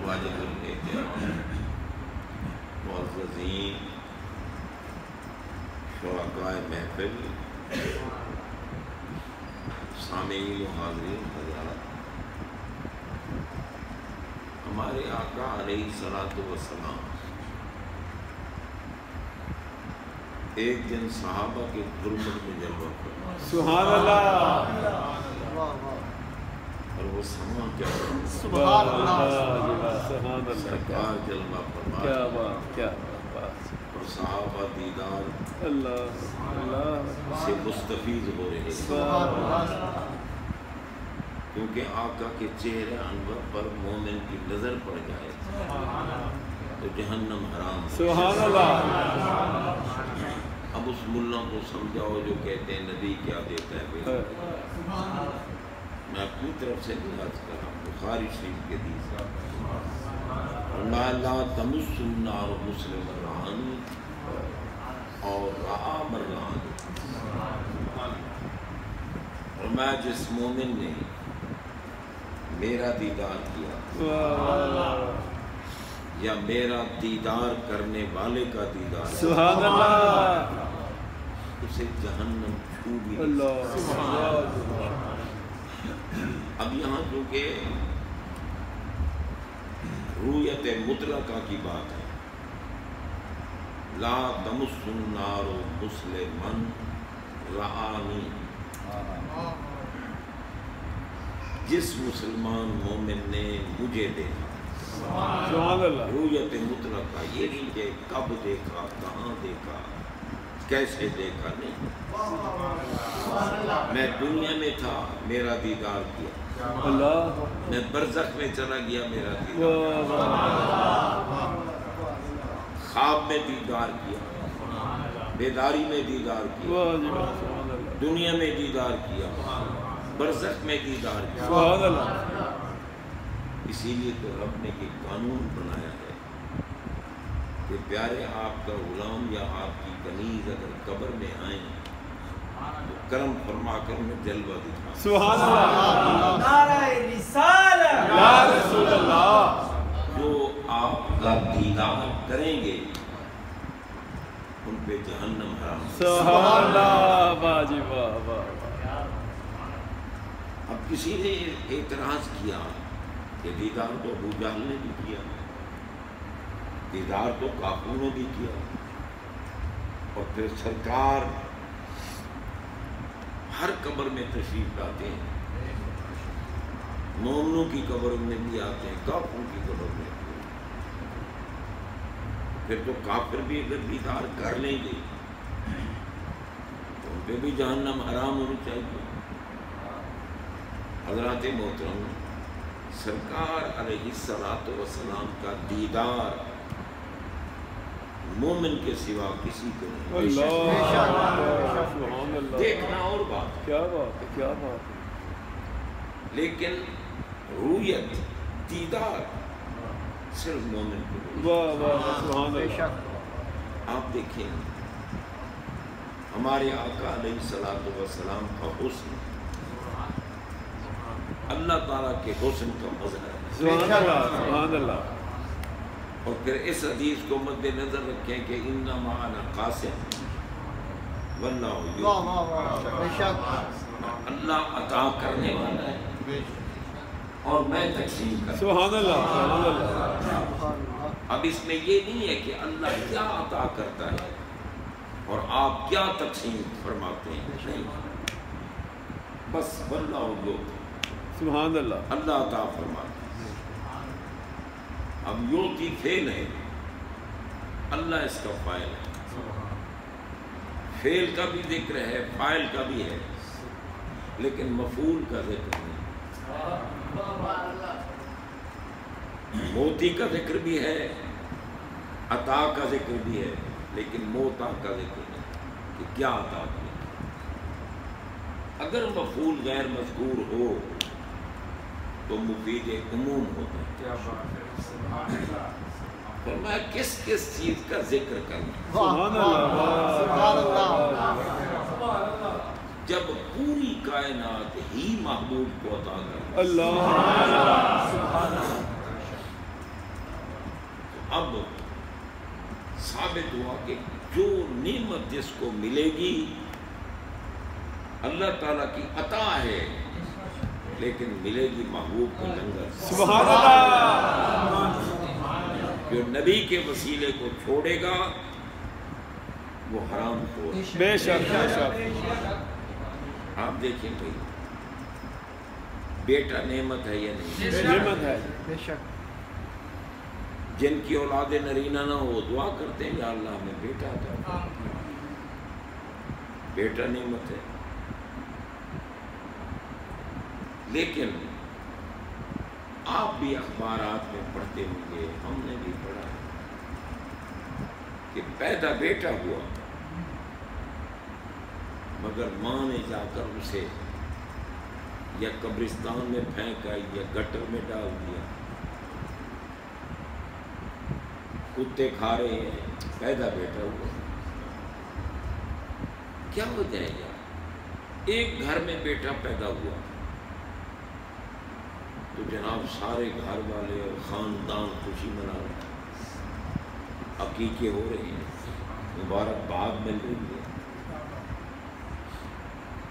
واجب الاحترام معززین شرکائے محفل، سامعین و حاضرین حضرات، ہمارے آقا علیہ الصلوۃ والسلام ایک دن صحابہ کے غربت میں جلوہ فرمائے، سبحان اللہ، اور وہ سما کیا سبحان اللہ، سبحان اللہ، سرکار جلوہ فرمائے، کیا بات، کیا بات، اور صحابہ دیدار اللہ اللہ سے مستفید ہو رہے ہیں، سبحان اللہ، کیونکہ آقا کے چہرے انور پر مومن کی نظر پڑ جائے تو جہنم حرام ہے۔ سبحان اللہ، اب اس ملا کو سمجھاؤ جو کہتے ہیں نبی کیا دیتا ہے بھائی، میں اپنی طرف سے گزارش کر رہا ہوں، بخاری شریف کے حدیث لا تمس النار مسلم الرحان اور رعا مران، اور میں جس مومن نے میرا دیدار کیا یا میرا دیدار کرنے والے کا دیدار، سبحان اللہ، اسے جہنم چھو بھی نہیں اللہ، سکتی۔ اب یہاں چونکہ رؤیت مطلقہ کی بات ہے، لا تمس النار مسلما رعانی، جس مسلمان مومن نے مجھے دیکھا، سبحان اللہ، رؤیت مطلقہ یہ نہیں کہ کب دیکھا، کہاں دیکھا، کیسے دیکھا، نہیں، میں دنیا میں تھا میرا دیدار کیا، اللہ، میں برزخ میں چلا گیا میرا دیدار، خواب میں دیدار کیا، بیداری میں دیدار کیا، دنیا میں دیدار کیا، برزخ میں دیدار کیا۔ سبحان اللہ، اسی لیے تو رب نے یہ قانون بنایا ہے کہ پیارے آپ کا غلام یا آپ کی کنیز اگر قبر میں آئیں تو کرم فرما کر میں جلوہ دکھا، سبحان اللہ، نعرہ رسالت یا رسول اللہ، جو آپ کا دیدار کریں گے ان پہ جہنم حرام۔ سبحان اللہ، باجی واہ واہ، اب کسی نے اعتراض کیا کہ دیدار تو ابو جہل نے بھی کیا، دیدار تو کافروں نے بھی کیا، اور پھر سرکار ہر قبر میں تشریف لاتے ہیں، مومنوں کی قبر میں بھی آتے ہیں، کافروں کی قبر میں، پھر تو کافر بھی اگر دیدار کر لیں گے تو ان پہ بھی جہنم حرام ہونی چاہیے۔ حضرات محترم، سرکار علیہ الصلوۃ والسلام کا دیدار مومن کے سوا کسی کو نہیں، سبحان اللہ، دیکھنا اور بات، کیا بات ہے، کیا بات ہے، لیکن رؤیت دیدار صرف مومن کو۔ واہ واہ، سبحان اللہ، آپ دیکھیں ہمارے آقا علیہ الصلوۃ والسلام کا حسن اللہ تعالیٰ کے حسن کا مظہر ہے، سبحان اللہ، سبحان اللہ، اور پھر اس حدیث کو مد نظر رکھیں کہ انما انا قاسم واللہ اللہ عطا کرنے والا ہے اور میں تقسیم کرتا ہوں۔ سبحان اللہ، سبحان اللہ، اب اس میں یہ نہیں ہے کہ اللہ کیا عطا کرتا ہے اور آپ کیا تقسیم فرماتے ہیں، نہیں، بس واللہ یؤتی، سبحان اللہ، اللہ عطا فرماتا ہے۔ اب یؤتی فعل ہے، اللہ اس کا فاعل ہے، فعل کا بھی ذکر ہے، فاعل کا بھی ہے، لیکن مفعول کا ذکر نہیں۔ موتی کا ذکر بھی ہے، عطا کا ذکر بھی ہے، لیکن موتا کا ذکر نہیں کہ کیا عطا کیا۔ اگر مفعول غیر مذکور ہو تو مفید عموم ہوتا ہے، فرمایا کس کس چیز کا ذکر کرنا، سبحان اللہ، جب پوری کائنات ہی محبوب کو عطا کرنا، اللہ، ثابت ہوا کہ جو نعمت جس کو ملے گی اللہ تعالیٰ کی عطا ہے، لیکن ملے گی محبوب کے لنگر سے۔ سبحان اللہ۔ جو نبی کے وسیلے کو چھوڑے گا وہ حرام خور ہے۔ بے شک بے شک۔ آپ دیکھیں بھائی، بیٹا نعمت ہے یا نہیں؟ نعمت ہے بے شک۔ جن کی اولاد نرینہ نہ ہو دعا کرتے ہیں یا اللہ ہمیں بیٹا عطا کر۔ بیٹا نعمت ہے، لیکن آپ بھی اخبارات میں پڑھتے ہوں گے، ہم نے بھی پڑھا کہ پیدا بیٹا ہوا مگر ماں نے جا کر اسے یا قبرستان میں پھینکا یا گٹر میں ڈال دیا، کتے کھا رہے ہیں، پیدا بیٹا ہوا۔ کیا وجہ ہے یار؟ ایک گھر میں بیٹا پیدا ہوا تو جناب سارے گھر والے اور خاندان خوشی منا رہے ہیں، عقیقے ہو رہے ہیں، مبارکباد مل رہی ہے،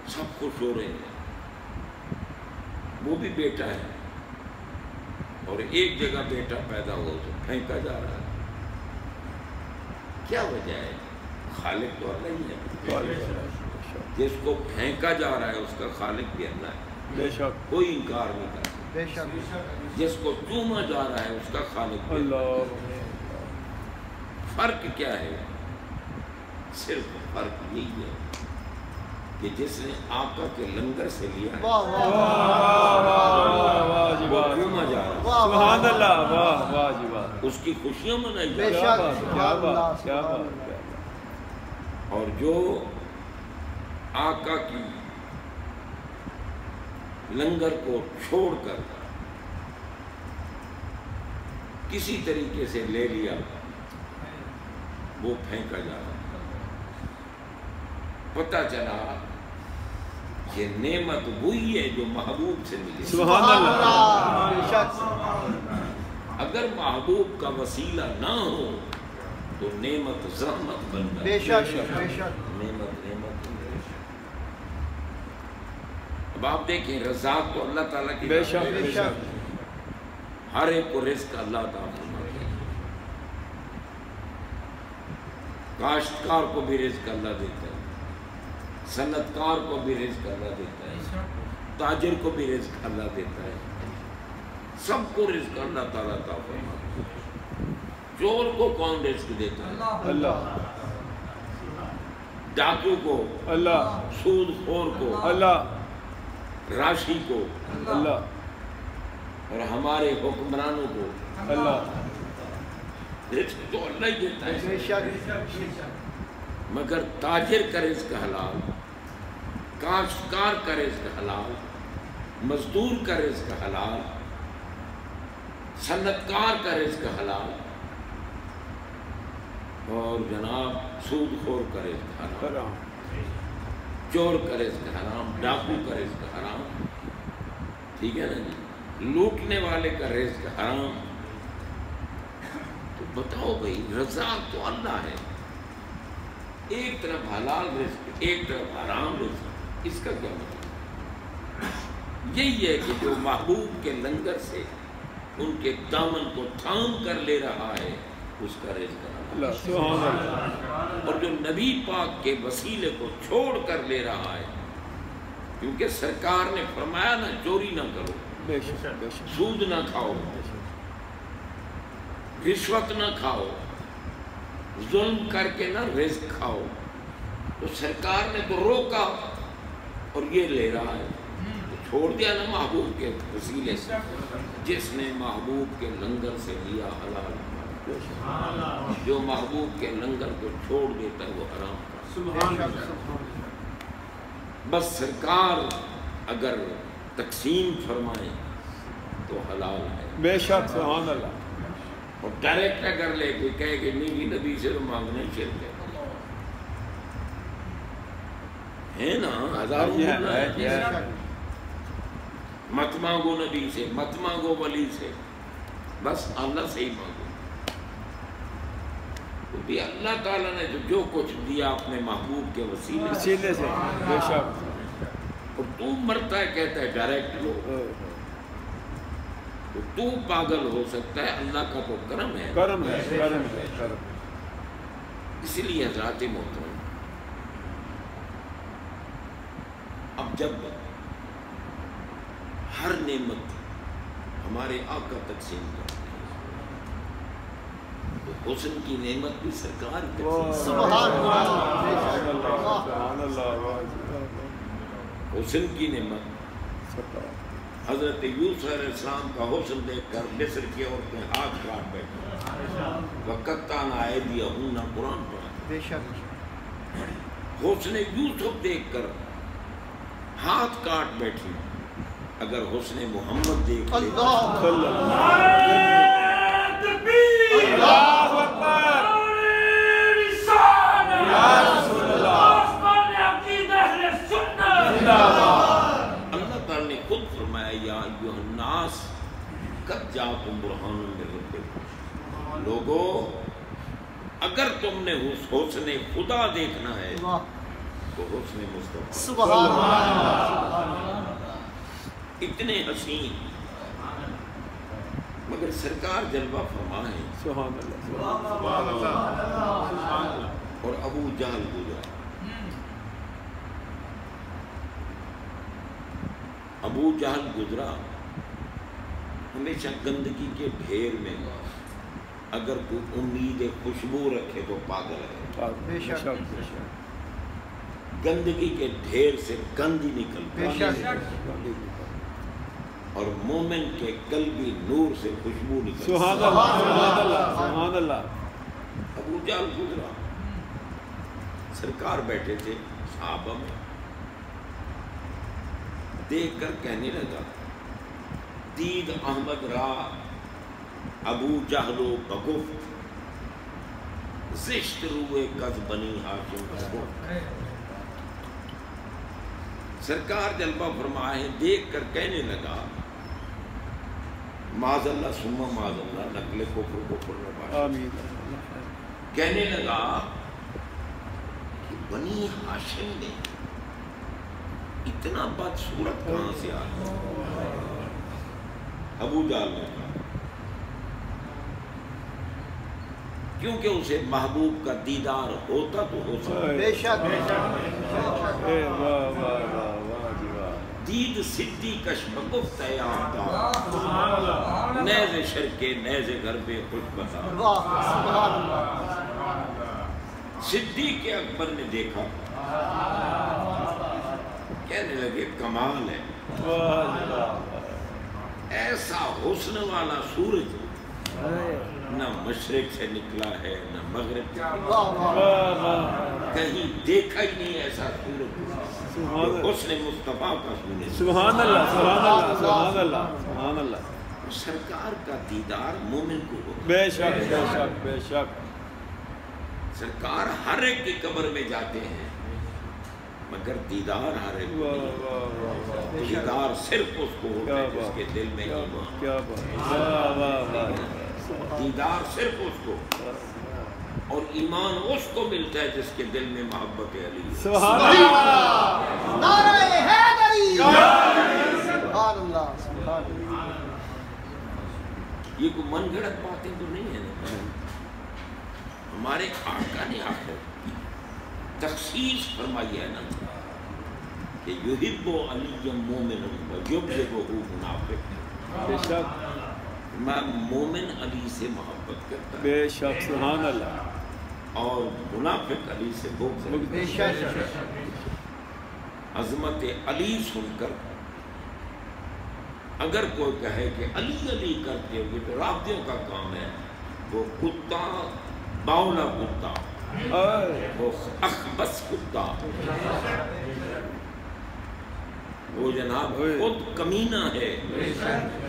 سب خوش ہو رہے ہیں۔ وہ بھی بیٹا ہے اور ایک جگہ بیٹا پیدا ہو تو پھینکا جا رہا ہے۔ کیا وجہ ہے؟ خالق تو اللہ ہی ہے، جس کو پھینکا جا رہا ہے اس کا خالق بھی اللہ ہے، بے شک۔ کوئی انکار نہیں کرتا۔ بے شک۔ جس کو چوما جا رہا ہے اس کا خالق بھی اللہ۔ فرق کیا ہے؟ صرف فرق یہی ہے کہ جس نے آقا کے لنگر سے لیا ہے واہ واہ واہ جی وہ واہ، چوما جا رہا واہ سبحان اللہ، واہ واہ جی واہ، ہے، اس کی خوشیاں منائی جا بے رہی کیا شک۔ بات، کیا بات، کیا بات، کیا بات۔ ہیں۔ اور جو آقا کی لنگر کو چھوڑ کر کسی طریقے سے لے لیا وہ پھینکا جا رہا ہے۔ پتہ چلا یہ نعمت وہی ہے جو محبوب سے ملی۔ سبحان اللہ۔ بے شک۔ اگر محبوب کا وسیلہ نہ ہو تو نعمت زحمت بن بے جاتی شک بے شک۔ نعمت نعمت۔ اب آپ دیکھیں رزاق تو اللہ تعالیٰ کی بے ذات شک ہے۔ بے شک۔ ہر ایک کو رزق اللہ تعالیٰ فرماتے ہیں۔ کاشتکار کو بھی رزق اللہ دیتا ہے، صنعت کار کو بھی رزق اللہ دیتا ہے، تاجر کو بھی رزق اللہ دیتا ہے، سب کو رزق اللہ تعالیٰ عطا فرماتا ہے۔ چور کو کون رزق دیتا ہے؟ اللہ ڈاکو کو، اللہ سود خور کو، اللہ راشی کو، اللہ اور ہمارے حکمرانوں کو اللہ رزق تو اللہ ہی دیتا ہے، بے شک۔ مگر تاجر کا رزق حلال، کاشتکار کا رزق حلال، مزدور کا رزق حلال، صنعتکار کا رزق حلال، اور جناب سود خور کا رزق حرام، چور کا رزق حرام، ڈاکو کا رزق حرام، ٹھیک ہے نا جی، لوٹنے والے کا رزق حرام۔ تو بتاؤ بھائی رزاق تو اللہ ہے، ایک طرف حلال رزق ایک طرف حرام رزق، اس کا کیا مطلب؟ یہی ہے کہ جو محبوب کے لنگر سے ان کے دامن کو تھام کر لے رہا ہے اس کا رزق اللہ سبحان اللہ۔ اور جو نبی پاک کے وسیلے کو چھوڑ کر لے رہا ہے، کیونکہ سرکار نے فرمایا نا چوری نہ کرو، بے شک بے شک سود نہ کھاؤ، رشوت نہ کھاؤ، ظلم کر کے نہ رزق کھاؤ، تو سرکار نے تو روکا اور یہ لے رہا ہے، تو چھوڑ دیا نا محبوب کے وسیلے سے۔ جس نے محبوب کے لنگر سے لیا حلال، جو محبوب کے لنگر کو چھوڑ دیتا ہے وہ حرام۔ بس سرکار اگر تقسیم فرمائے تو حلال ہے، بے شک سبحان اللہ۔ اور ڈائریکٹ اگر لے کوئی کہے کہ نہیں نبی سے تو مانگنا شرک ہے نا، ہزاروں ہے مت مانگو نبی سے، مت مانگو ولی سے، بس اللہ سے ہی مانگو۔ تو کہ اللہ تعالیٰ نے جو کچھ دیا اپنے محبوب کے وسیلے وسیلے سے بے شک اور تو مرتا ہے کہتا ہے ڈائریکٹ لو، تو پاگل ہو سکتا ہے، اللہ کا تو کرم ہے، کرم ہے کرم ہے کرم۔ اسی لیے حضرات محترم اب جب ہر نعمت ہمارے آقا تقسیم کرتے ہیں تو حسن کی نعمت بھی سرکار تقسیم سبحان اللہ سبحان اللہ۔ حسن کی نعمت حضرت یوسف علیہ السلام کا حسن دیکھ کر مصر کی عورتیں ہاتھ کاٹ بیٹھی، وَقَطَّعْنَا أَيْدِيَهُنَّ قرآن پڑھا۔ حسن یوسف دیکھ کر ہاتھ کاٹ بیٹھی، اگر حسن محمد دیکھ لے اللہ تعالیٰ نے خود فرمایا یا ایھا الناس قد جاءکم برہان من ربکم، لوگو اگر تم نے حسن خدا دیکھنا ہے تو حسن مصطفیٰ سبحان اللہ، اتنے حسین مگر سرکار جلوہ فرما ہے سبحان اللہ اور ابو جہل گزرا، ابو جہل گزرا، ہمیشہ گندگی کے ڈھیر میں اگر کوئی امید خوشبو رکھے تو پاگل ہے، بے شک بے شک گندگی کے ڈھیر سے گند ہی نکلتی ہے اور مومن کے قلبی نور سے خوشبو نکلتی ہے۔ سبحان اللہ سبحان اللہ سبحان اللہ۔ ابو جہل گزرا، سرکار بیٹھے تھے صحابہ میں، دیکھ کر کہنے لگا دید احمد را ابو جہل و بگفت زشت روئے کز بنی ہاشم بگفت۔ سرکار جلوہ فرمائے دیکھ کر کہنے لگا معاذ اللہ ثم معاذ اللہ، نقل کفر کفر نباشر، آمین۔ کہنے لگا کہ بنی ہاشم نے اتنا بدصورت کہاں سے آیا؟ ابو جہل نے کہا کیونکہ اسے محبوب کا دیدار ہوتا تو ہو سکتا، بے شک اے واہ واہ واہ واہ جی واہ۔ دید صدی کش بگفت ہے آفتاب، نیز شرکے نیز غربے خوش بتا۔ واہ سبحان اللہ، صدیق اکبر نے دیکھا، کہنے لگے کمال ہے، واہ جی واہ۔ ایسا حسن والا سورج نہ مشرق سے نکلا ہے نہ مغرب سے، واہ واہ، واہ واہ کہیں دیکھا ہی نہیں ایسا سورج، سبحان اللہ حسن مصطفیٰ کا سورج۔ سبحان اللہ سبحان اللہ سبحان اللہ سبحان اللہ۔ سرکار کا دیدار مومن کو ہوتا ہے، بے شک بے شک بے شک۔ سرکار ہر ایک کی قبر میں جاتے ہیں مگر دیدار ہر ایک کو واہ نہیں ہوتا۔ واہ واہ واہ۔ دیدار صرف اس کو ہوتا ہے جس کے دل میں کیا ایمان، بات کیا بات، واہ واہ واہ۔ دیدار صرف اس کو اور ایمان اس کو ملتا ہے جس کے دل میں محبت علی ہے۔ سبحان اللہ نعرہ حیدری، سبحان اللہ سبحان اللہ۔ یہ کوئی من گھڑت باتیں تو نہیں ہے نا، ہمارے آقا نے آخر تخصیص فرمائی ہے نا کہ یحب علی مومن ویبغضہ منافق، بے شک میں مومن علی سے محبت کرتا ہوں بے شک سبحان اللہ۔ اور منافق علی سے بغض ہے۔ بے شک عظمت علی سن کر اگر کوئی کہے کہ علی علی کرتے ہوئے تو رافضیوں کا کام ہے، وہ کتا باولا کتا، وہ اخبث کتا، وہ جناب خود کمینہ ہے،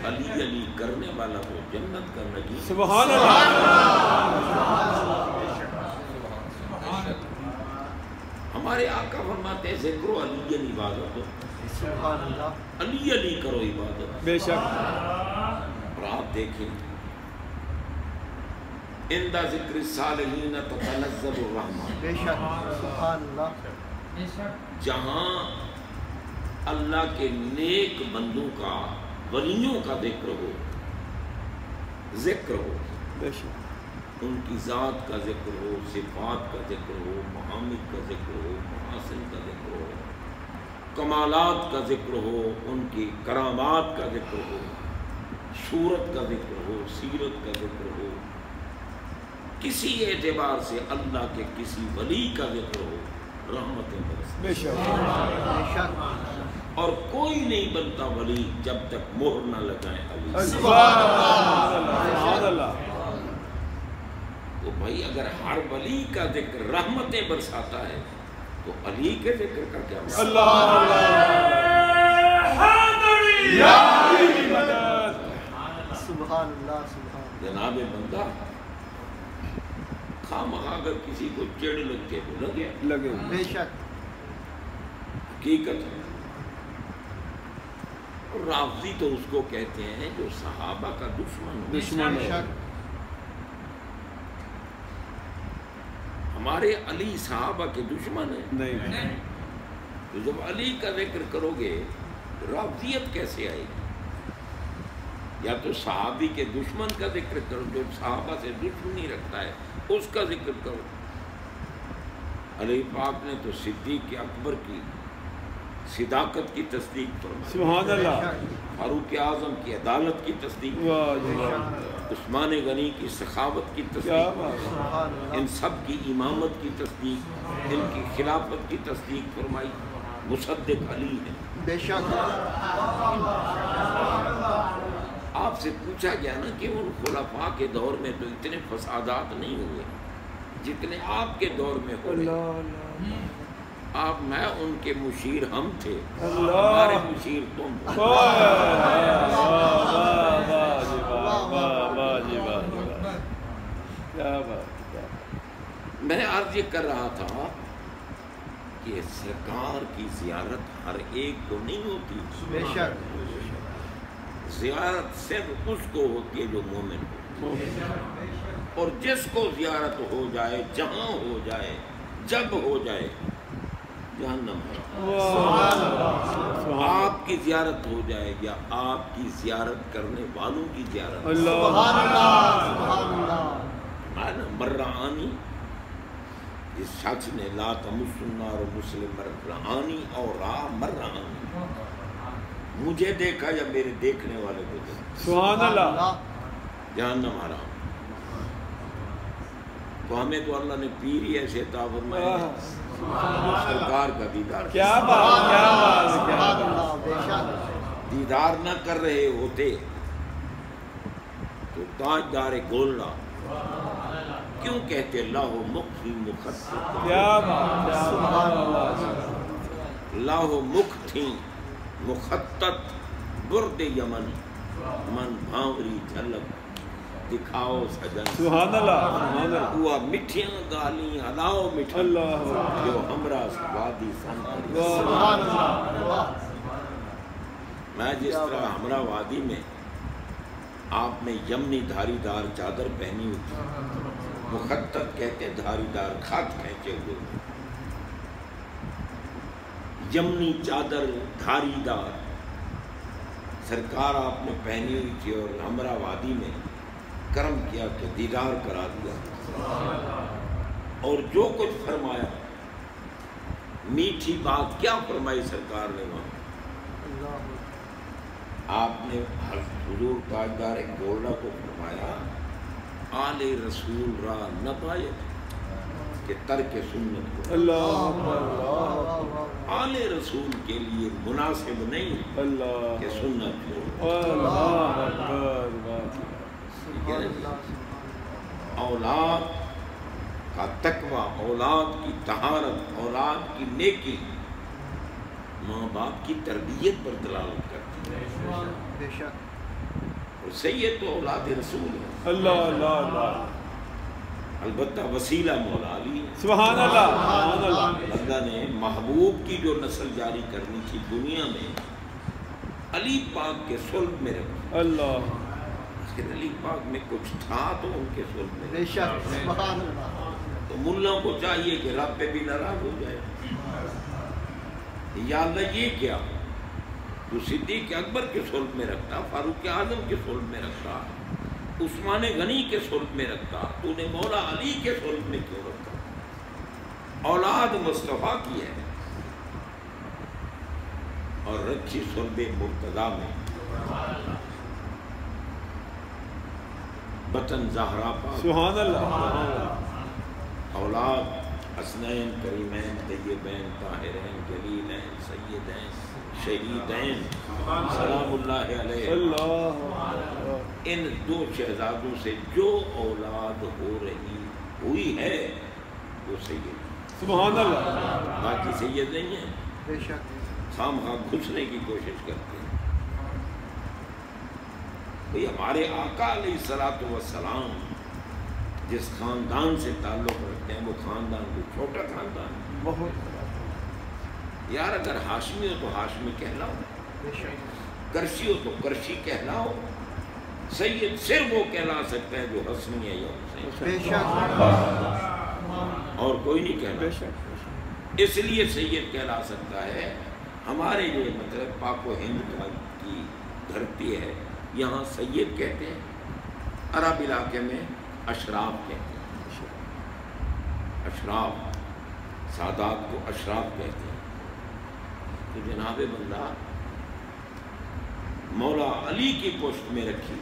علی علی کرنے والا وہ جنت کا نگین۔ سبحان اللہ۔ ہمارے آقا فرماتے ہیں ذکر علی علی عبادت، سبحان اللہ، علی علی کرو عبادت۔ بے شک اور آپ دیکھیں عند ذکر الصالحین تتنزل الرحمہ، بے شک سبحان اللہ جہاں اللہ کے نیک بندوں کا، ولیوں کا ذکر ہو، بے شک ان کی ذات کا ذکر ہو، صفات کا ذکر ہو، محامد کا ذکر ہو، محاسن کا ذکر ہو، کمالات کا ذکر ہو، ان کی کرامات کا ذکر ہو، صورت کا ذکر ہو، سیرت کا ذکر ہو، کسی اعتبار سے اللہ کے کسی ولی کا ذکر ہو، رحمتیں برسیں۔ بے شک بے شک اور کوئی نہیں بنتا ولی جب تک مہر نہ لگائیں علی۔ سبحان اللہ سبحان اللہ۔ تو بھائی اگر ہر ولی کا ذکر رحمتیں برساتا ہے تو علی کے ذکر کا کیا مطلب؟ اللہ یا علی مدد۔ سبحان اللہ سبحان جناب بندہ خواہ اگر کسی کو چڑ لگ کے تو لگے، لگے اللہ بے شک حقیقت ہے۔ اور رافضی تو اس کو کہتے ہیں جو صحابہ کا دشمن ہو۔ دشمن بے ہے۔ شک ہمارے علی صحابہ کے دشمن ہیں، نہیں تو جب علی کا ذکر کرو گے تو رافضیت کیسے آئے گی؟ یا تو صحابی کے دشمن کا ذکر کرو، جو صحابہ سے دشمنی رکھتا ہے اس کا ذکر کرو۔ علی پاک نے تو صدیق اکبر کی صداقت کی تصدیق فرمائی، سبحان اللہ۔ فاروق اعظم کی عدالت کی تصدیق، واہ جی واہ، عثمان غنی کی سخاوت کی کیا تصدیق، بات ہے۔ سبحان ان اللہ سب کی امامت کی تصدیق، ان کی خلافت کی تصدیق فرمائی۔ مصدق علی ہے۔ بے شک آپ سے پوچھا گیا نا کہ ان خلفاء کے دور میں تو اتنے فسادات نہیں ہوئے جتنے آپ کے دور میں ہو رہے۔ اللہ اللہ آپ میں ان کے مشیر ہم تھے، اللہ۔ ہمارے مشیر تم ہو۔ واہ واہ واہ جی واہ واہ واہ جی واہ کیا بات کیا بات۔ میں عرض یہ کر رہا تھا کہ سرکار کی زیارت ہر ایک کو نہیں ہوتی، بے شک زیارت صرف اس کو ہوتی ہے جو مومن ہو، اور جس کو زیارت ہو جائے، جہاں ہو جائے، جب ہو جائے، جہنم ہے۔ آپ کی زیارت ہو جائے یا آپ کی زیارت کرنے والوں کی زیارت، اللہ سبحان اللہ سبحان اللہ مانا مرعانی، جس شخص نے لا تمس النار مسلم مرعانی اور راہ مرعانی، مجھے دیکھا یا میرے دیکھنے والے کو دیکھا، سبحان اللہ۔ جہنم حرام۔ تو ہمیں تو اللہ نے پیر ہی ایسے عطا فرمائے ہیں جو سرکار کا دیدار، کیا بات کیا بات کیا سبحان بات۔ اللہ بے شک دیدار نہ کر رہے ہوتے تو تاجدار گولڑا کیوں کہتے اللہ مخفی مخطط، کیا بات کیا بات۔ اللہ مختی مخطط برد یمن، من بھاوری جھلک دکھاؤ سجن، سبحان اللہ سبحان اللہ۔ ہوا مٹھیاں گالی ہلاؤ مٹھا، اللہ جو ہمراہ وادی سن کری۔ سبحان اللہ واہ میں جس طرح ہمراہ وادی میں آپ نے یمنی دھاری دار چادر پہنی ہوئی تھی، مخطط کہتے دھاری دار خط کھینچے ہوئے، یمنی چادر دھاری دار سرکار آپ نے پہنی ہوئی تھی، اور ہمراہ وادی میں کرم کیا تو دیدار کرا دیا، اور جو کچھ فرمایا میٹھی بات کیا فرمائی سرکار نے وہاں، آپ نے حضور تاجدار گولڑا کو فرمایا آل رسول را نبایت کہ ترک سنت کو، اللہ آل رسول کے لیے مناسب نہیں اللہ کہ سنت چھوڑو۔ اللہ اکبر۔ اولاد کا تقویٰ، اولاد کی طہارت، اولاد کی نیکی ماں باپ کی تربیت پر دلالت کرتی ہے، بے شک اور سید تو اولاد رسول ہے، اللہ اللہ اللہ۔ البتہ وسیلہ مولا علی ہے۔ سبحان اللہ سبحان اللہ۔ بندہ نے محبوب کی جو نسل جاری کرنی تھی دنیا میں، علی پاک کے صلب میں رکھی، اللہ پھر علی پاک میں کچھ تھا تو ان کے صلح میں، بے شک سبحان اللہ تو ملوں کو چاہیے کہ رب پہ بھی ناراض ہو جائے، یا اللہ یہ کیا تو صدیق اکبر کے صلح میں رکھتا، فاروق اعظم کے صلح میں رکھتا، عثمان غنی کے صلح میں رکھتا، تو نے مولا علی کے صلح میں کیوں رکھا؟ اولاد مصطفیٰ کی ہے اور رکھی صلب مرتضیٰ میں، بطن زہرا پاک، سبحان اللہ، اولاد حسنین کریمین طیبین طاہرین جلیلین سیدین شہیدین سلام اللہ علیہ، اللہ ان دو شہزادوں سے جو اولاد ہوئی ہے وہ سید، سبحان اللہ، باقی سید نہیں ہیں، بے شک خام خواہ گھسنے کی کوشش کرتے ہیں۔ بھئی ہمارے آقا علیہ الصلوۃ والسلام جس خاندان سے تعلق رکھتے ہیں وہ خاندان کوئی چھوٹا خاندان ہے۔ بہت یار اگر ہاشمی ہو تو ہاشمی کہلاؤ، بے شک کرشی ہو تو کرشی کہلاؤ، سید صرف وہ کہلا سکتا ہے جو حسنی ہے یا حسین، بے شک اور کوئی نہیں بے کہلا، شک، اس لیے سید کہلا سکتا ہے۔ ہمارے یہ مطلب پاک و ہند کی دھرتی ہے، یہاں سید کہتے ہیں، عرب علاقے میں اشراف کہتے ہیں، اشراف، سادات کو اشراف کہتے ہیں۔ تو جناب بندہ مولا علی کی پشت میں رکھی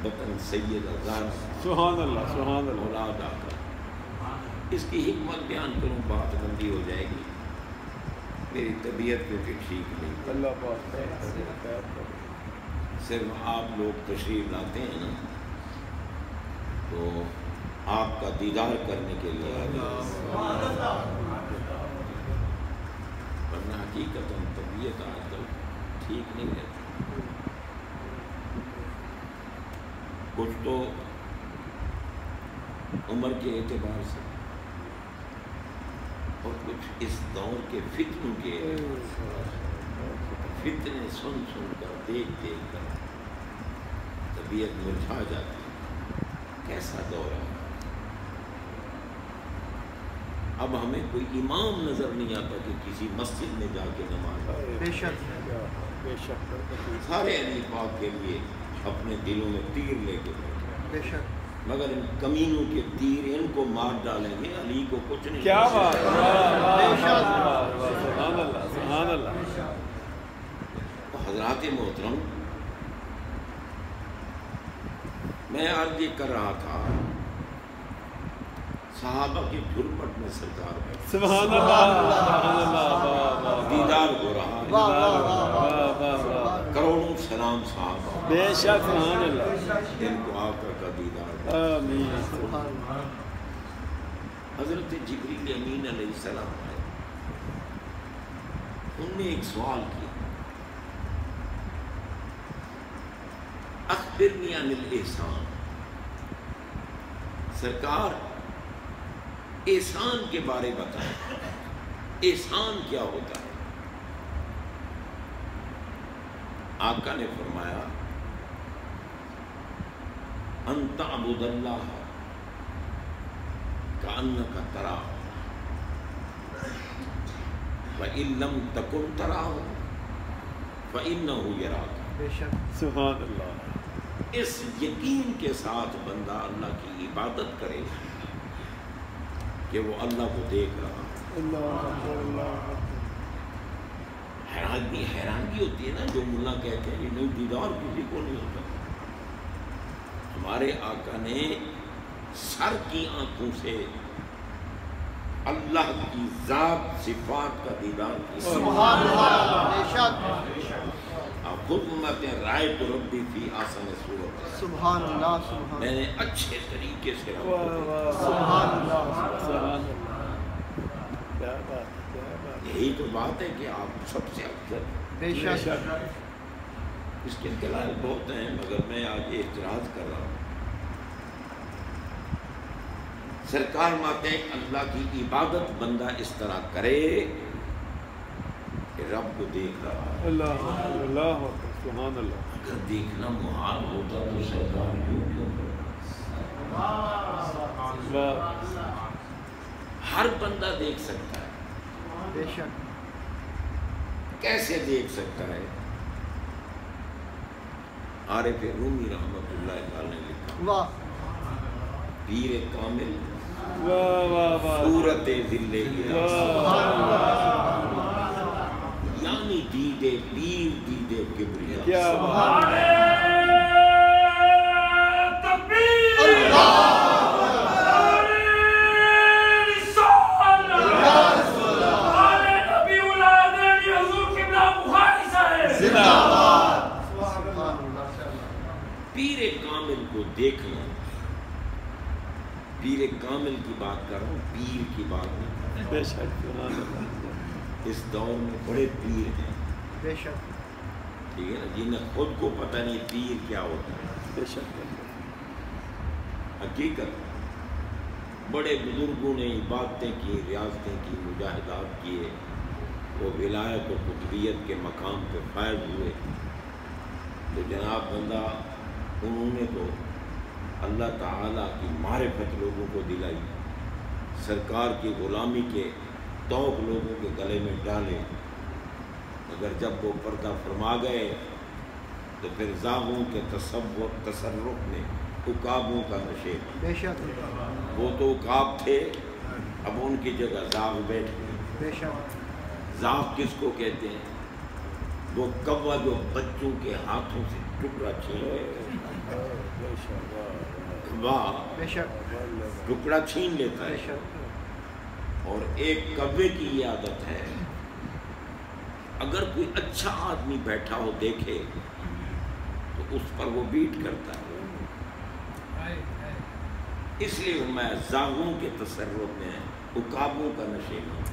بطن سید ازار سبحان اللہ، سبحان اللہ، اولاد آقا، اس کی حکمت بیان کروں بات بندی ہو جائے گی، میری طبیعت کیونکہ ٹھیک نہیں، اللہ پاک صرف آپ لوگ تشریف لاتے ہیں نا تو آپ کا دیدار کرنے کے لیے ورنہ حقیقت طبیعت آج کل ٹھیک نہیں رہتی، کچھ تو عمر کے اعتبار سے اور کچھ اس دور کے فتنوں کے فتنے سن کر دیکھ کر طبیعت مرجھا جاتی ہے۔ کیسا دور ہے، اب ہمیں کوئی امام نظر نہیں آتا کہ کسی مسجد میں جا کے نماز پڑھے۔ بے شک بے شک، سارے علی پاک کے لیے اپنے دلوں میں تیر لے کے بیٹھے، بے شک مگر ان کمینوں کے تیر ان کو مار ڈالیں گے، علی کو کچھ نہیں کیا کر بات، سکتے۔ سبحان اللہ، سبحان اللہ، حضرات محترم، میں عرض یہ کر رہا تھا، صحابہ کی جھرمٹ میں سرکار ہے، سبحان اللہ، سبحان اللہ، دیدار ہو رہا ہے، واہ واہ واہ واہ، کروڑوں سلام صحابہ، بے شک، سبحان اللہ، جن کو آقا کا دیدار ہو۔ آمین، سبحان اللہ، حضرت جبریل امین علیہ السلام آئے، ان نے ایک سوال کیا، اخبرنی عن الاحسان، سرکار احسان کے بارے بتائیں، احسان کیا ہوتا ہے؟ آقا نے فرمایا، ان تعبد اللہ کأنک تراہ وإن لم تکن تراہ فإنہ یراک۔ بے شک سبحان اللہ، اس یقین کے ساتھ بندہ اللہ کی عبادت کرے کہ وہ اللہ کو دیکھ رہا ہے۔ اللہ، حیرانگی ہوتی ہے نا، جو ملا کہتے ہیں نہیں دیدار کسی کو نہیں ہوتا، ہمارے آقا نے سر کی آنکھوں سے اللہ کی ذات صفات کا دیدار کیا۔ سبحان اللہ، بے شک آپ خود فرماتے ہیں، رائے تو ربی فی آسن صورت، سبحان اللہ، سبحان میں نے اچھے طریقے سے رب واہ کو دیکھا۔ واہ، سبحان اللہ، سبحان اللہ، کیا بات، کیا بات، یہی تو بات ہے کہ آپ سب سے افضل، بے شک اس کے دلائل بہت ہیں مگر میں آج اعتراض کر رہا ہوں۔ سرکار ماتے اللہ کی عبادت بندہ اس طرح کرے کہ رب کو دیکھ رہا ہے، اللہ، اللہ، سبحان اللہ. اگر دیکھنا محال ہوتا تو سرکار یوں کیوں کرتا؟ ہر بندہ دیکھ سکتا ہے. بے شک. کیسے دیکھ سکتا ہے؟ عارف رومی رحمت اللہ تعالی نے لکھا واہ پیر کامل واہ واہ واہ. صورت ذل الہ یعنی دیدے پیر دیدے کبریا. کیا بات. پیر کامل کو دیکھنا، پیر کامل کی بات کر رہا ہوں، پیر کی بات نہیں کر رہا. بے شک. سبحان اللہ. اس دور میں بڑے پیر ہیں، بے شک. ٹھیک ہے نا، جنہیں خود کو پتہ نہیں پیر کیا ہوتا ہے. بے شک. حقیقت بڑے بزرگوں نے عبادتیں کی، ریاضتیں کی، مجاہدات کیے، وہ ولایت و قطبیت کے مقام پہ فائز ہوئے. تو جناب بندہ انہوں نے تو اللہ تعالیٰ کی معرفت لوگوں کو دلائی، سرکار کی غلامی کے توق لوگوں کے گلے میں ڈالے، مگر جب وہ پردہ فرما گئے تو پھر زاغوں کے تصرف میں عقابوں کا نشیب. بے شک. وہ تو عقاب تھے، اب ان کی جگہ زاغ بیٹھ گئے. بے شک. زاغ کس کو کہتے ہیں؟ وہ کوا جو بچوں کے ہاتھوں سے ٹکڑا چھین لیتا ہے. کوا بے شک. ٹکڑا چھین لیتا بے ہے. شک. اور ایک کوے کی یہ عادت ہے، اگر کوئی اچھا آدمی بیٹھا ہو دیکھے تو اس پر وہ بیٹ کرتا ہے. اس لیے میں زاغوں کے تصرف میں عقابوں کا نشیب ہوں.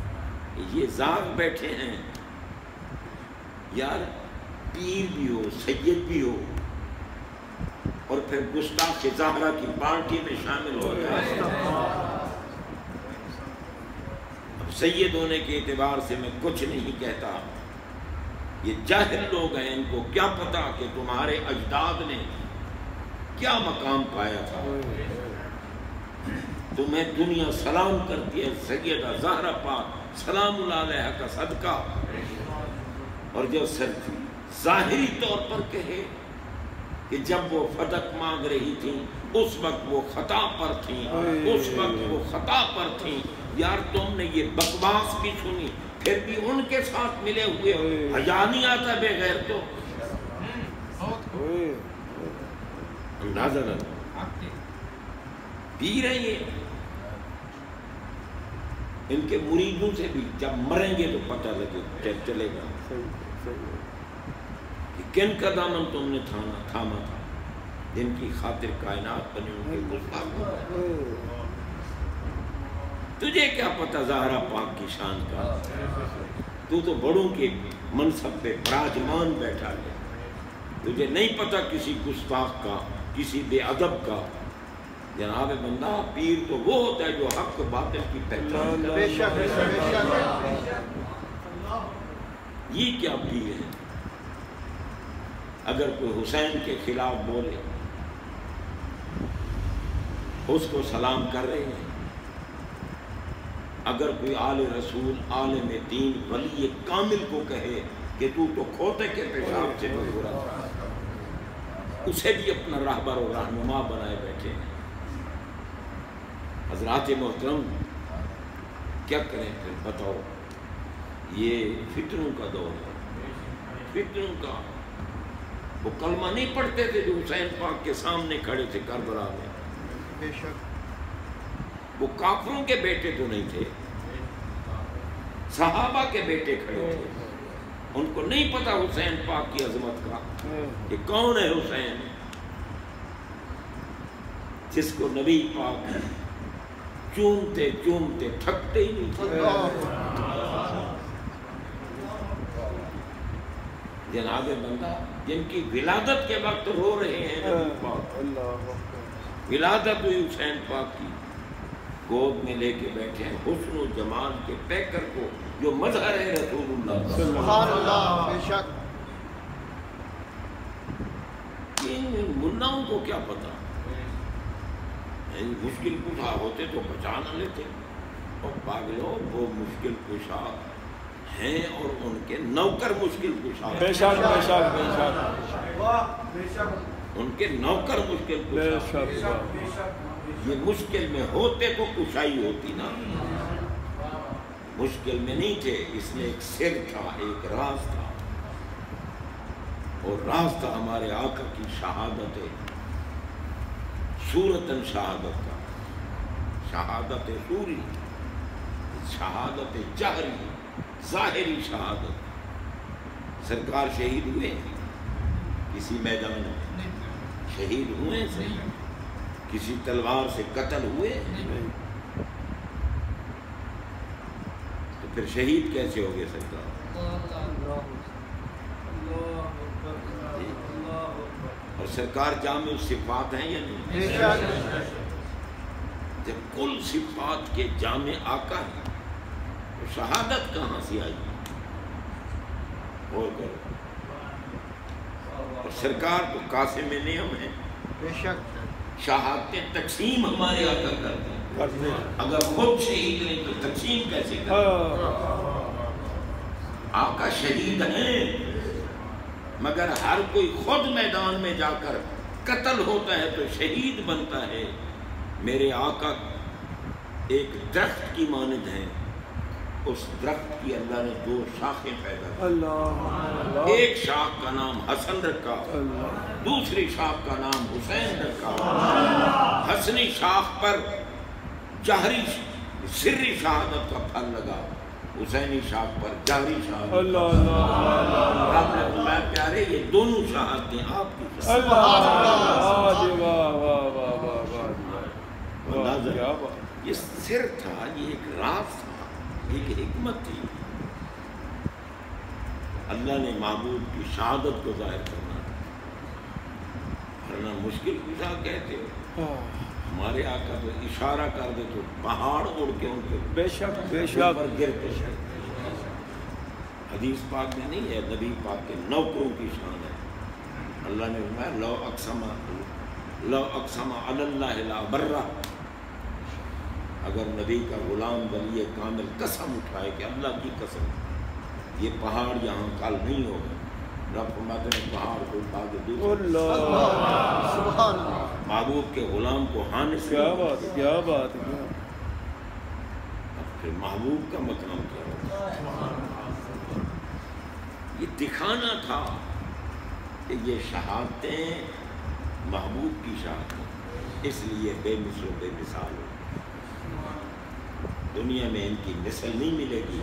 یہ زاغ بیٹھے ہیں، یار پیر بھی ہو، سید بھی ہو، اور پھر گستاخ زہرا کی پارٹی میں شامل ہو جائے. اب سید ہونے کے اعتبار سے میں کچھ نہیں کہتا، یہ جاہل لوگ ہیں، ان کو کیا پتا کہ تمہارے اجداد نے کیا مقام پایا تھا. تمہیں دنیا سلام کرتی ہے سیدہ زہرا پاک سلام اللہ علیہ کا صدقہ. اور جو ظاہری طور پر کہے کہ جب وہ فتح مانگ رہی تھیں اس وقت وہ خطا پر تھیں، اس وقت وہ خطا پر تھیں. یار تم نے یہ بکواس بھی سنی، پھر بھی ان کے ساتھ ملے ہوئے ہو. حیا نہیں آتا بغیر تو اندازہ نہ. پیر ہیں یہ، ان کے مریدوں سے بھی جب مریں گے تو پتہ لگے چلے گا کہ کن کا دامن تم نے تھاما تھا، جن کی خاطر کائنات بنی ان کے گستاخ ہو گئے. تجھے کیا پتہ زہرا پاک کی شان کا؟ تو بڑوں کے منصب پہ براجمان بیٹھا ہے، تجھے نہیں پتہ کسی گستاخ کا، کسی بے ادب کا. جناب بندہ پیر تو وہ ہوتا ہے جو حق باطل کی پہچان کرتا ہے. بے شک. بے شک. یہ کیا پیر ہے؟ اگر کوئی حسین کے خلاف بولے اس کو سلام کر رہے ہیں. اگر کوئی آل رسول، عالم دین، ولی کامل کو کہے کہ تو کھوتے کے پیشاب سے برا تھا، اسے بھی اپنا راہبر و رہنما بنائے بیٹھے ہیں. حضرات محترم کیا کریں پھر بتاؤ؟ یہ فتنوں کا دور ہے، فتنوں کا. وہ کلمہ نہیں پڑھتے تھے جو حسین پاک کے سامنے کھڑے تھے کربلا میں. بے شک. وہ کافروں کے بیٹے تو نہیں تھے، صحابہ کے بیٹے کھڑے تھے. ان کو نہیں پتا حسین پاک کی عظمت کا کہ کون ہے حسین، جس کو نبی پاک چومتے چومتے تھکتے ہی نہیں تھے. جناب بندہ جن کی ولادت کے وقت رو رہے ہیں نبی پاک، ولادت ہوئی حسین پاک کی، گود میں لے کے بیٹھے ہیں حسن و جمال کے پیکر کو جو مظہر ہے رسول اللہ. سبحان اللہ. بے شک. ملاؤں کو کیا پتا، مشکل کشا ہوتے تو بچا نہ لیتے، اور پاگلو وہ مشکل کشا ہیں اور ان کے نوکر مشکل کشا ہیں، بے شک بے شک بے شک بے شک ان کے نوکر مشکل بے کشا ہیں۔ شک بے شک یہ مشکل میں ہوتے تو کشائی ہوتی نا، مشکل میں نہیں تھے، اس میں ایک سر تھا، ایک راز تھا، اور راز تھا ہمارے آقا کی شہادت، صورتاً شہادت کا، شہادت سوری، شہادت جہری، ظاہری شہادت۔ سرکار شہید ہوئے کسی میدان میں، شہید ہوئے سے کسی تلوار سے قتل ہوئے، تو پھر شہید کیسے ہو گئے سرکار؟ اور سرکار جامع صفات ہیں یا نہیں؟ بے شک جب کل صفات کے جامع آقا ہیں تو شہادت کہاں سے آئی؟ اور کرو، اور سرکار تو قاسم نعم ہے، بے شک شہادتیں تقسیم ہمارے آقا کرتے ہیں، کرتے ہیں۔ اگر خود شہید نہیں تو تقسیم کیسے کرتے؟ آقا شہید ہیں، مگر ہر کوئی خود میدان میں جا کر قتل ہوتا ہے تو شہید بنتا ہے۔ میرے آقا ایک درخت کی مانند ہیں، اس درخت کی اللہ نے دو شاخیں پیدا کی، اللہ ایک شاخ کا نام حسن رکھا، اللہ دوسری شاخ کا نام حسین رکھا۔ حسنی شاخ پر جہری سری شہادت کا پھل لگا، حسینی شاخ پر جہری شہادت۔ اللہ اللہ رب نے فرمایا پیارے یہ دونوں شہادتیں آپ کی قسم۔ اللہ جی واہ واہ واہ واہ واہ اندازہ کیا بات، یہ سر تھا، یہ ایک راز تھا، ایک حکمت تھی، اللہ نے محبوب کی شہادت کو ظاہر کرنا، ورنہ مشکل کشا کہتے ہو، ہمارے آقا تو اشارہ کر دے تو پہاڑ اڑ کے ان کے بے شک بے شک اوپر گرتے ہیں۔ حدیث پاک میں نہیں ہے، نبی پاک کے نوکروں کی شان ہے، اللہ نے فرمایا لو اقسم علی اللہ لا برہ، اگر نبی کا غلام ولی کامل قسم اٹھائے کہ اللہ کی قسم یہ پہاڑ یہاں کل نہیں ہوگا، رب فرماتے ہیں پہاڑ کو اٹھا کے دوسرے اللہ سبحان اللہ محبوب کے غلام کو ہانے سے کیا بات ہے، کیا بات ہے، کیا اب پھر محبوب کا مقام کیا ہوگا؟ یہ دکھانا تھا کہ یہ شہادتیں محبوب کی شہادتیں، اس لیے بے مثل و بے مثال ہو، دنیا میں ان کی مثل نہیں ملے گی،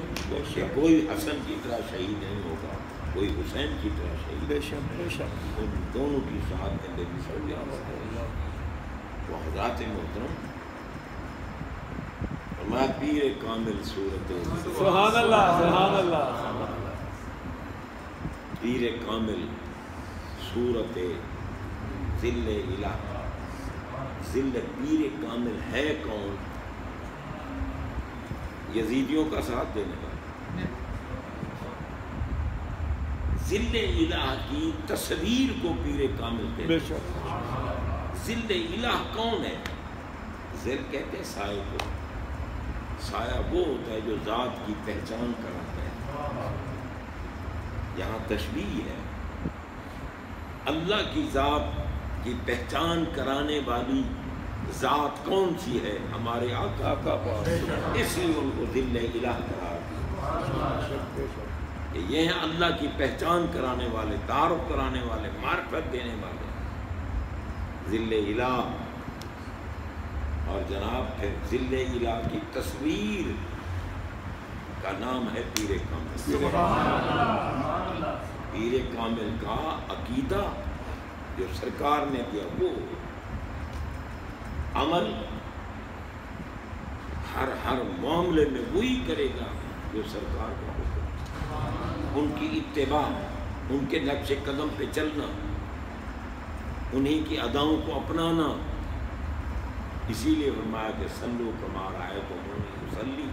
کہ کوئی حسن کی طرح شہید نہیں ہوگا، کوئی حسین کی طرح شہید، بے شک بے شک ان دونوں کی شہادتیں بے مثل ہیں۔ تو حضرات محترم فرمایا پیر کامل صورت، سبحان اللہ سبحان اللہ پیر کامل صورت ذل الہ، ذل پیر کامل ہے کون؟ یزیدیوں کا ساتھ دینے والا، ذل الہ کی تصویر کو پیر کامل کہتے بے ہیں۔ شک ذل الہ کون ہے؟ ذل کہتے ہیں سائے کو، سایہ وہ ہوتا ہے جو ذات کی پہچان کراتا ہے، یہاں تشبیہ ہے، اللہ کی ذات کی پہچان کرانے والی ذات کون سی ہے؟ ہمارے آقا، آقا پاک اس لیے ان کو ذل الہ قرار دیا کہ یہ ہیں اللہ کی پہچان کرانے والے، تعارف کرانے والے، معرفت دینے والے، ذل الہ۔ اور جناب پھر ذل الہ کی تصویر کا نام ہے پیر کامل۔ پیر کامل کا عقیدہ جو سرکار نے دیا وہ عمل ہر معاملے میں وہی کرے گا جو سرکار کا حکم، ان کی اتباع، ان کے نقش قدم پہ چلنا، انہی کی اداؤں کو اپنانا۔ اسی لیے فرمایا کہ صلو کما رأیتمونی اصلی،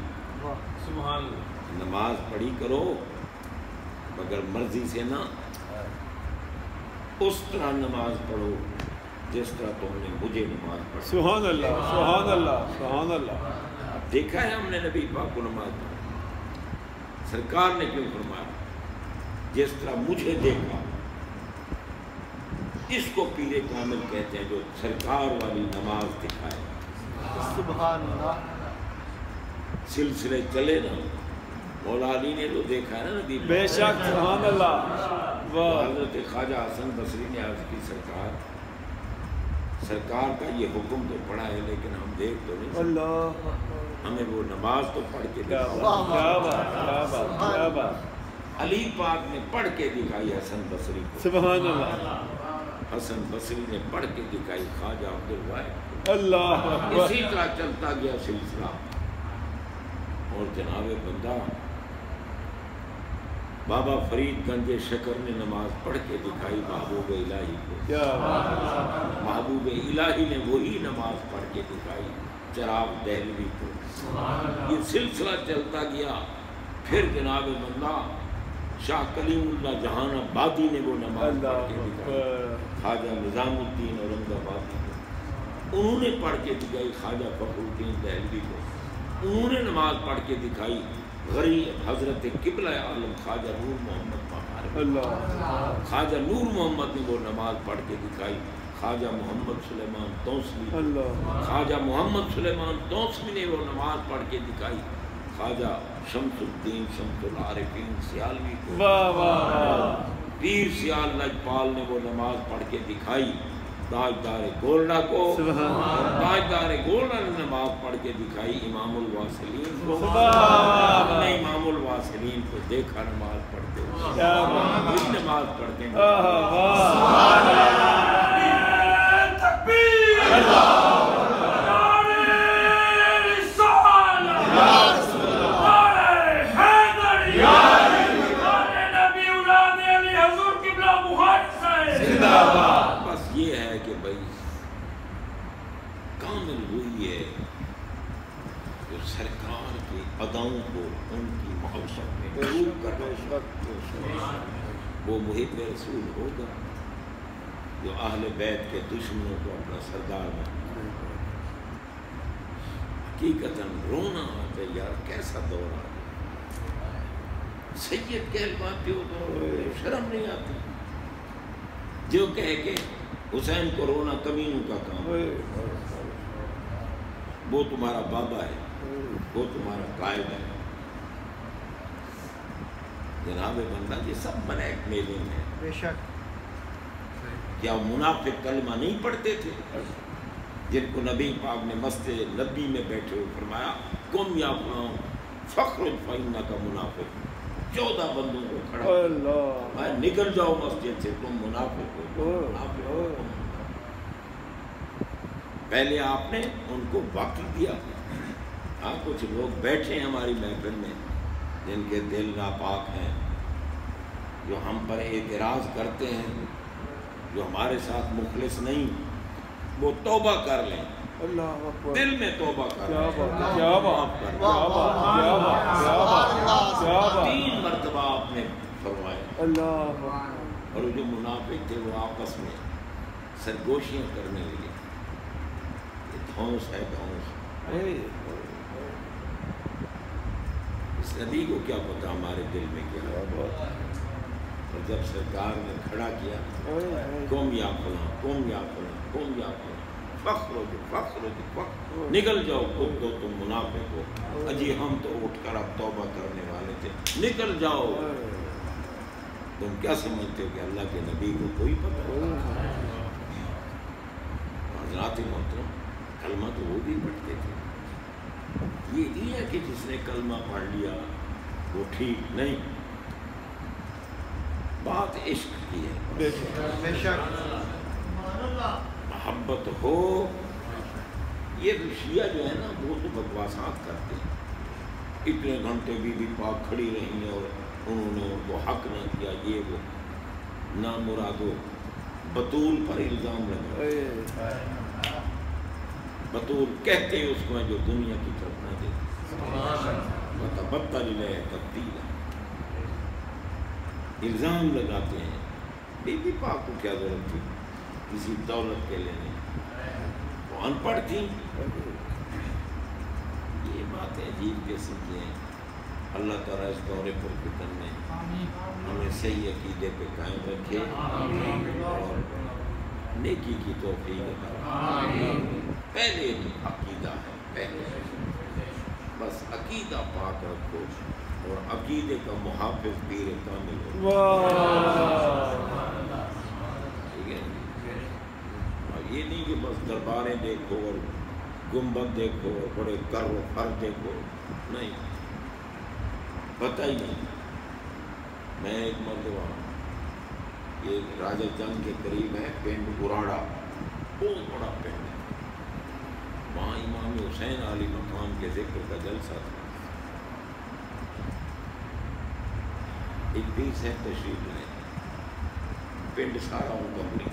سبحان اللہ، نماز پڑھی کرو مگر مرضی سے نہ، اس طرح نماز پڑھو جس طرح تم نے مجھے نماز پڑھی. سبحان اللہ سبحان اللہ سبحان اللہ. اب دیکھا ہے ہم نے نبی پاک کو نماز پڑھی. سرکار نے کیوں فرمایا جس طرح مجھے دیکھا. اس کو پیر کامل کہتے ہیں جو سرکار والی نماز دکھائے. سبحان اللہ. سلسلے چلے نا. مولا علی نے تو دیکھا ہے نا نبی. بے شک سبحان اللہ. واہ. حضرت خواجہ حسن بصری نے عرض کی سرکار کا یہ حکم تو پڑھا ہے لیکن ہم دیکھ تو نہیں سکتے. اللہ ہمیں وہ نماز تو پڑھ کے کیا دکھاؤ. بات کیا بات کیا بات کیا بات. علی پاک نے پڑھ کے دکھائی حسن بصری کو. سبحان اللہ. حسن بصری نے پڑھ کے دکھائی خواجہ عبد الواحد. اللہ اکبر. اسی طرح چلتا گیا سلسلہ. اور جناب بندہ بابا فرید گنج شکر نے نماز پڑھ کے دکھائی محبوب الہی کو. کیا بات. محبوب الہی نے وہی نماز پڑھ کے دکھائی چراغ دہلوی کو. یہ سلسلہ چلتا گیا. پھر جناب بندہ شاہ کلیم اللہ جہان آبادی نے وہ نماز پڑھ کے دکھائی. خواجہ نظام الدین اورنگ آبادی کو انہوں نے پڑھ کے دکھائی. خواجہ فخر الدین دہلوی کو انہوں نے نماز پڑھ کے دکھائی. غریب حضرت قبلہ عالم خواجہ نور محمد مہار اللہ. خواجہ نور محمد نے وہ نماز پڑھ کے دکھائی. خواجہ محمد سلیمان توسلی اللہ. خواجہ محمد سلیمان توسلی نے وہ نماز پڑھ کے دکھائی. خواجہ شمس الدین شمس العارفین سیالوی کو واہ واہ. پیر سیال لجپال نے وہ نماز پڑھ کے دکھائی. تاجدار گولڈا کو تاجدار گولڈا نے نماز پڑھ کے دکھائی. امام الواصلین کو ہم نے امام الواصلین کو دیکھا نماز پڑھتے ہوئے. نماز پڑھتے ہیں. بس یہ ہے کہ بھائی کامل وہی ہے جو سرکار کی اداؤں کو ان کی معاشرت میں قبول کر وہ محب رسول ہوگا جو اہل بیت کے دشمنوں کو اپنا سردار بنا. حقیقتاً رونا آتا ہے یار. کیسا دور آ گیا. سید کہلواتے ہو تو شرم نہیں آتی. جو کہے کہ حسین کو رونا کمینوں کا کام ہے. وہ تمہارا بابا ہے, وہ تمہارا قائد ہے. جناب بندہ یہ سب بلیک میلنگ ہے. بے شک. کیا منافق کلمہ نہیں پڑھتے تھے جن کو نبی پاک نے مسجد نبی میں بیٹھے ہوئے فرمایا کم یا فلاں فخر فإنک کا منافق. 14 بندوں کو کھڑا نکل جاؤ مسجد سے, تم منافق ہو. پہلے آپ نے ان کو وقت دیا. ہاں کچھ لوگ بیٹھے ہیں ہماری محفل میں جن کے دل ناپاک ہیں, جو ہم پر اعتراض کرتے ہیں, جو ہمارے ساتھ مخلص نہیں, وہ توبہ کر لیں. اللہ اکبر. دل میں توبہ کر کیا لیں. بات کیا بات کیا بات کیا بات کیا بات کیا بات. 3 مرتبہ آپ نے فرمایا. اللہ. اور جو منافق تھے وہ آپس میں سرگوشیاں کرنے لگے. یہ دھونس ہے دھونس. اس نبی کو کیا پتا ہمارے دل میں کیا ہے. اور جب سرکار نے کھڑا کیا قوم یا فلاں قوم یا فلاں قوم یا فلاں فخر ہو جو فخر ہو جو فخر, نکل جاؤ خود تو تم منافق ہو. اجی ہم تو اٹھ کر اب توبہ کرنے والے تھے. نکل جاؤ. تم کیا سمجھتے ہو کہ اللہ کے نبی کو کوئی پتہ ہے؟ حضرات محترم کلمہ تو وہ بھی پڑھتے تھے. یہ نہیں ہے کہ جس نے کلمہ پڑھ لیا وہ ٹھیک نہیں. بات عشق کی ہے. بے شک. محبت ہو. یہ شیعہ جو ہے نا وہ تو بکواسات کرتے ہیں. اتنے گھنٹے بی بی پاک کھڑی رہی ہیں اور انہوں نے ان کو حق نہ دیا. یہ وہ نہ مرادو بطول پر الزام لگا. بطول کہتے اس کو جو دنیا کی طرف نہ دیتے. متبتل لے تبدیل الزام لگاتے ہیں. بی بی پاک کو کیا ضرورت تھی؟ کسی دولت کے لیے نہیں. وہ ان پڑھ تھی. یہ باتیں عجیب قسم کی ہیں. اللہ تعالیٰ اس دور پر فتن میں ہمیں صحیح عقیدے پہ قائم رکھے اور نیکی کی توفیق عطا. پہلے عقیدہ ہے، پہلے بس عقیدہ پاک رکھو اور عقیدے کا محافظ پیر کامل ہو. ٹھیک ہے. اور یہ نہیں کہ بس درباریں دیکھو اور گنبد دیکھو اور بڑے کر و فر دیکھو. نہیں، پتہ ہی نہیں. میں ایک مرتبہ یہ راجہ جنگ کے قریب ہے پنڈ گراڑا، بہت بڑا پنڈ ہے. وہاں امام حسین علی مقام کے ذکر کا جلسہ تھا. ایک پیر صاحب تشریف لائے. پنڈ سارا ان کا اپنی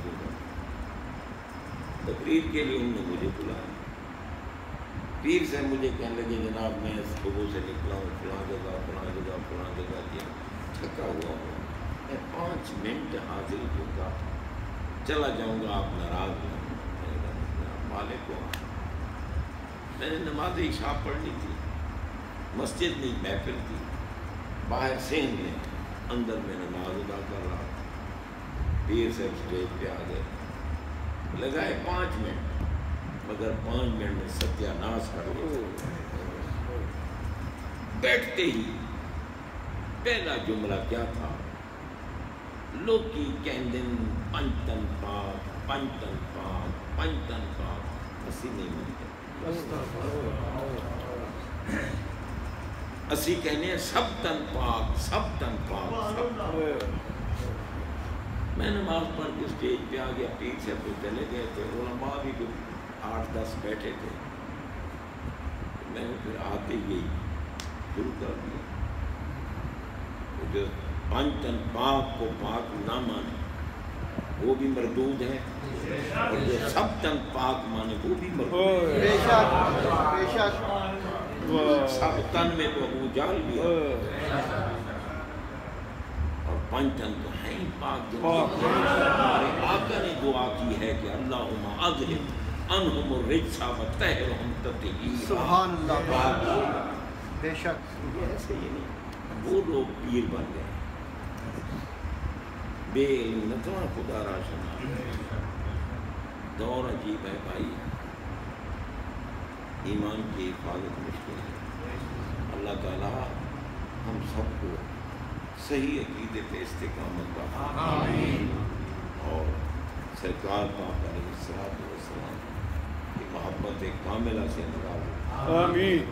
تقریر کے لیے انہوں نے مجھے بلایا. پیر صاحب مجھے کہنے لگے جناب میں صبح سے نکلا ہوں فلاں جگہ کیا تھکا ہوا ہوں، میں 5 منٹ حاضر ہوں گا چلا جاؤں گا، آپ ناراض ہوں. مالک کو میں نے نماز عشاء پڑھنی تھی، مسجد میں محفل تھی، باہر سین میں، اندر میں نماز ادا کر رہا. پیر صاحب اسٹیج پہ آ گئے. لگائے 5 منٹ، مگر 5 منٹ میں ستیہ ناش کر دیا. بیٹھتے ہی پہلا جملہ کیا تھا؟ لوکی کہندن پنجتن پاک، پنجتن پاک، پنجتن پاک. اسی نہیں ملتے، اسی کہنے ہیں سب تن پاک، سب تن پاک. میں نماز پڑھ کے اسٹیج پہ آ گیا. پیر سے تو چلے گئے تھے، علماء بھی 8-10 بیٹھے تھے. میں نے پھر آتے ہی شروع کر دیا. جو پنجتن پاک کو پاک نہ مانے وہ بھی مردود ہے، اور جو سب تن پاک مانے وہ بھی مردود ہے. سب تن میں تو ابو جہل بھی ہے، اور پنجتن تو ہے ہی پاک. ہمارے آقا نے دعا کی ہے کہ اللہم اذہب عنہم الرجس وطہرہم تطہیرا. سبحان اللہ. بے شک. ایسے ہی نہیں وہ لوگ پیر بن گئے. بے علم نتواں خدا را شنا. دور عجیب ہے بھائی، ایمان کی حفاظت مشکل ہے. اللہ تعالیٰ ہم سب کو صحیح عقیدے پہ استقامت کا اور سرکار پاک علیہ السلام کی محبت کاملہ سے نوازے. آمین.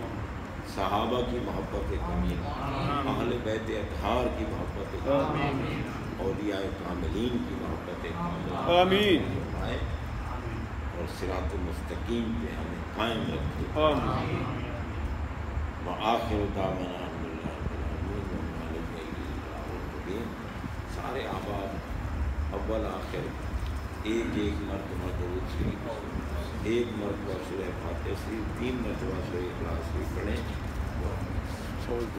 صحابہ کی محبت کاملہ، اہل بیت اطہار کی محبت کاملہ، اولیاء کاملین کی محبت کاملہ آمین. اور صراط المستقیم پہ ہمیں قائم رکھے. وآخر دعوانا الحمدللہ رب العالمین. سارے احباب اول آخر ایک مرتبہ درود شریف، ایک مرتبہ سورہ فاتحہ شریف، 3 مرتبہ سورہ اخلاص شریف پڑھیں.